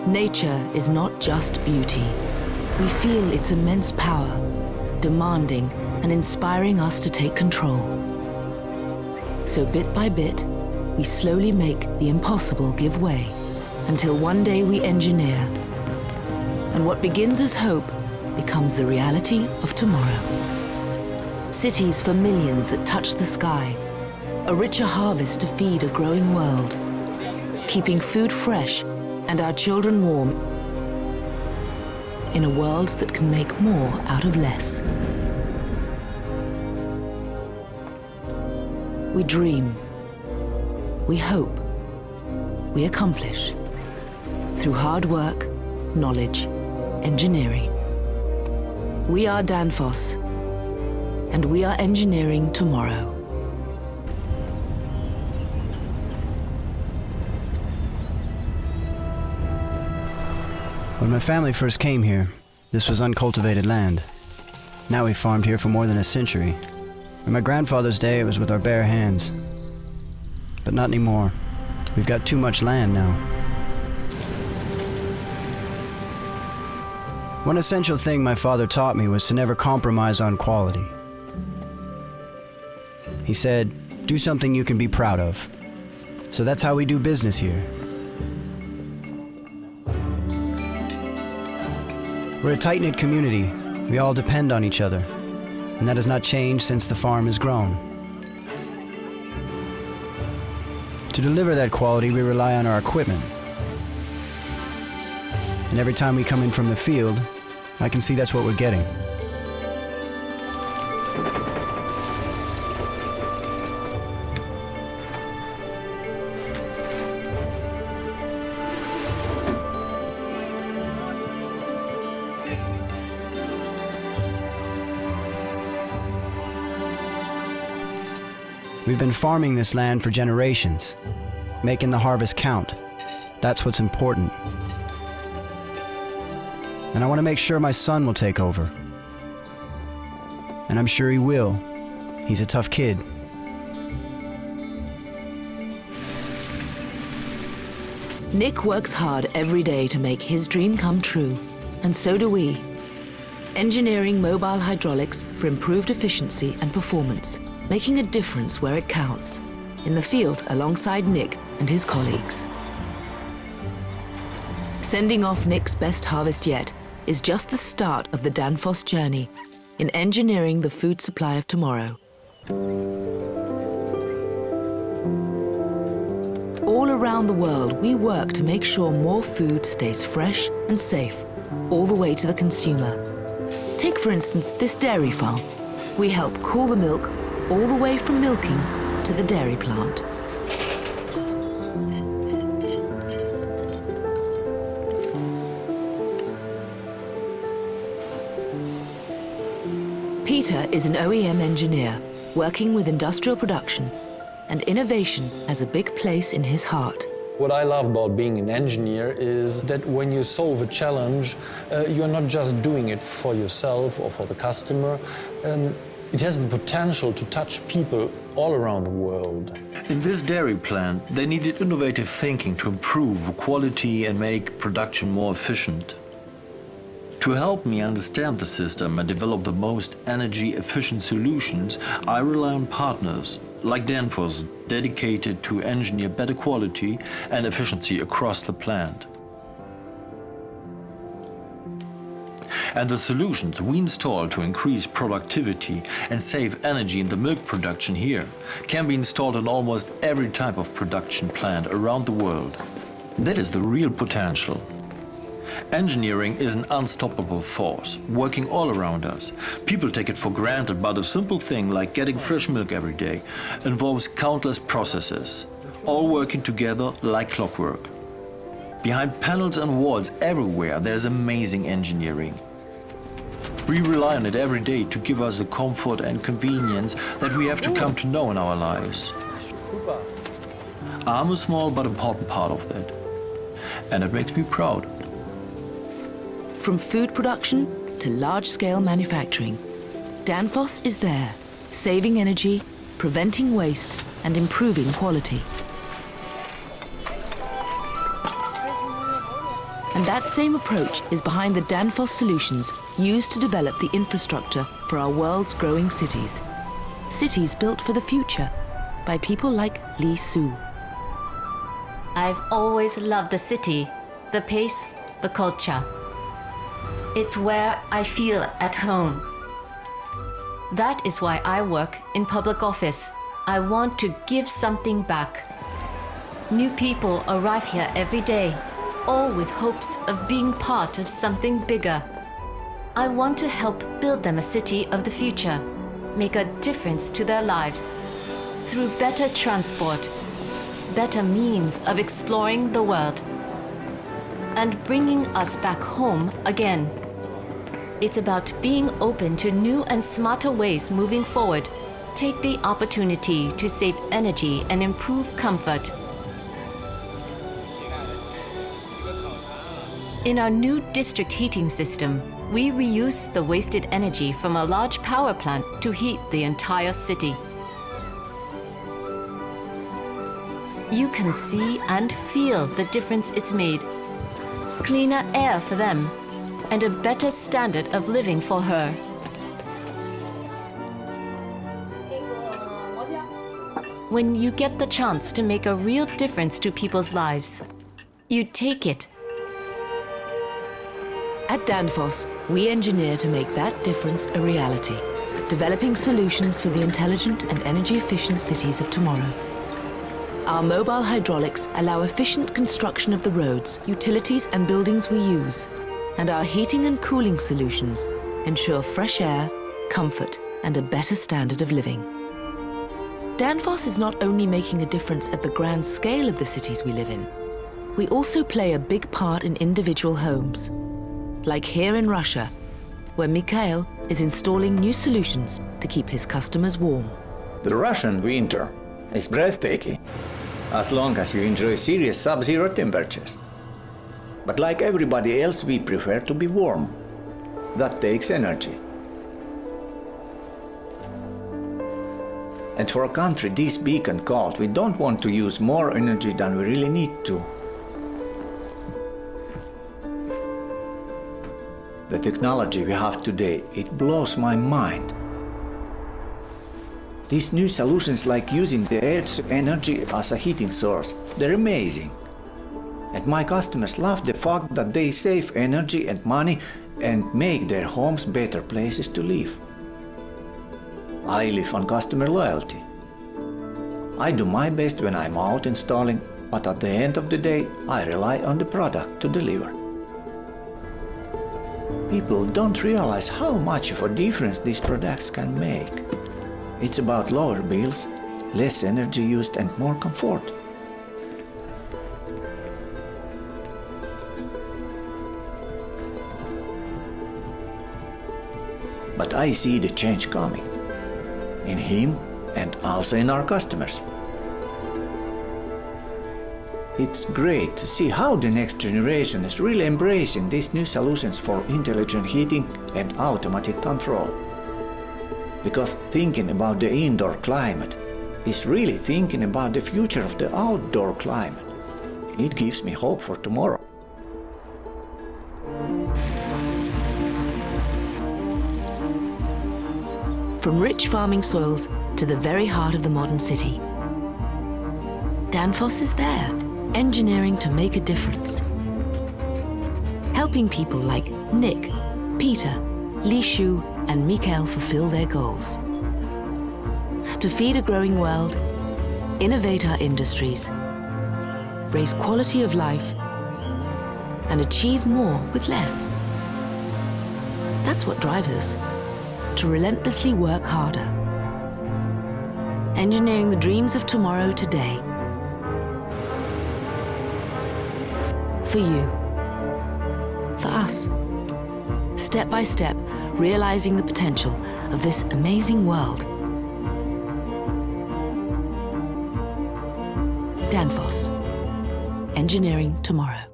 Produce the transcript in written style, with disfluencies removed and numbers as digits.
Nature is not just beauty. We feel its immense power, demanding and inspiring us to take control. So bit by bit, we slowly make the impossible give way, until one day we engineer. And what begins as hope becomes the reality of tomorrow. Cities for millions that touch the sky, a richer harvest to feed a growing world, keeping food fresh and our children warm in a world that can make more out of less. We dream, we hope, we accomplish through hard work, knowledge, engineering. We are Danfoss, and we are engineering tomorrow. When my family first came here, this was uncultivated land. Now we've farmed here for more than a century. In my grandfather's day, it was with our bare hands. But not anymore. We've got too much land now. One essential thing my father taught me was to never compromise on quality. He said, do something you can be proud of. So that's how we do business here. We're a tight-knit community. We all depend on each other. And that has not changed since the farm has grown. To deliver that quality, we rely on our equipment. And every time we come in from the field, I can see that's what we're getting. We've been farming this land for generations, making the harvest count. That's what's important. And I want to make sure my son will take over. And I'm sure he will. He's a tough kid. Nick works hard every day to make his dream come true, and so do we. Engineering mobile hydraulics for improved efficiency and performance, making a difference where it counts, in the field alongside Nick and his colleagues. Sending off Nick's best harvest yet is just the start of the Danfoss journey in engineering the food supply of tomorrow. All around the world, we work to make sure more food stays fresh and safe, all the way to the consumer. Take, for instance, this dairy farm. We help cool the milk all the way from milking to the dairy plant. Peter is an OEM engineer working with industrial production, and innovation has a big place in his heart. What I love about being an engineer is that when you solve a challenge, you're not just doing it for yourself or for the customer. It has the potential to touch people all around the world. In this dairy plant, they needed innovative thinking to improve quality and make production more efficient. To help me understand the system and develop the most energy-efficient solutions, I rely on partners like Danfoss, dedicated to engineer better quality and efficiency across the plant. And the solutions we install to increase productivity and save energy in the milk production here can be installed in almost every type of production plant around the world. That is the real potential. Engineering is an unstoppable force, working all around us. People take it for granted, but a simple thing like getting fresh milk every day involves countless processes, all working together like clockwork. Behind panels and walls everywhere, there's amazing engineering. We rely on it every day to give us the comfort and convenience that we have to come to know in our lives. I'm a small but important part of that, and it makes me proud. From food production to large-scale manufacturing, Danfoss is there, saving energy, preventing waste, and improving quality. And that same approach is behind the Danfoss solutions used to develop the infrastructure for our world's growing cities. Cities built for the future by people like Li Su. I've always loved the city, the pace, the culture. It's where I feel at home. That is why I work in public office. I want to give something back. New people arrive here every day, all with hopes of being part of something bigger. I want to help build them a city of the future, make a difference to their lives. Through better transport, better means of exploring the world, and bringing us back home again. It's about being open to new and smarter ways moving forward. Take the opportunity to save energy and improve comfort. In our new district heating system, we reuse the wasted energy from a large power plant to heat the entire city. You can see and feel the difference it's made. Cleaner air for them, and a better standard of living for her. When you get the chance to make a real difference to people's lives, you take it. At Danfoss, we engineer to make that difference a reality, developing solutions for the intelligent and energy-efficient cities of tomorrow. Our mobile hydraulics allow efficient construction of the roads, utilities and buildings we use, and our heating and cooling solutions ensure fresh air, comfort and a better standard of living. Danfoss is not only making a difference at the grand scale of the cities we live in, we also play a big part in individual homes. Like here in Russia, where Mikhail is installing new solutions to keep his customers warm. The Russian winter is breathtaking, as long as you enjoy serious sub-zero temperatures. But like everybody else, we prefer to be warm. That takes energy. And for a country this big and cold, we don't want to use more energy than we really need to. The technology we have today, it blows my mind. These new solutions like using the Earth's energy as a heating source, they're amazing. And my customers love the fact that they save energy and money and make their homes better places to live. I live on customer loyalty. I do my best when I'm out installing, but at the end of the day, I rely on the product to deliver. People don't realize how much of a difference these products can make. It's about lower bills, less energy used and more comfort. But I see the change coming, in him and also in our customers. It's great to see how the next generation is really embracing these new solutions for intelligent heating and automatic control. Because thinking about the indoor climate is really thinking about the future of the outdoor climate. It gives me hope for tomorrow. From rich farming soils to the very heart of the modern city, Danfoss is there, engineering to make a difference. Helping people like Nick, Peter, Li Shu and Mikhail fulfill their goals. To feed a growing world, innovate our industries, raise quality of life, and achieve more with less. That's what drives us, to relentlessly work harder. Engineering the dreams of tomorrow today. For you. For us. Step by step, realizing the potential of this amazing world. Danfoss. Engineering tomorrow.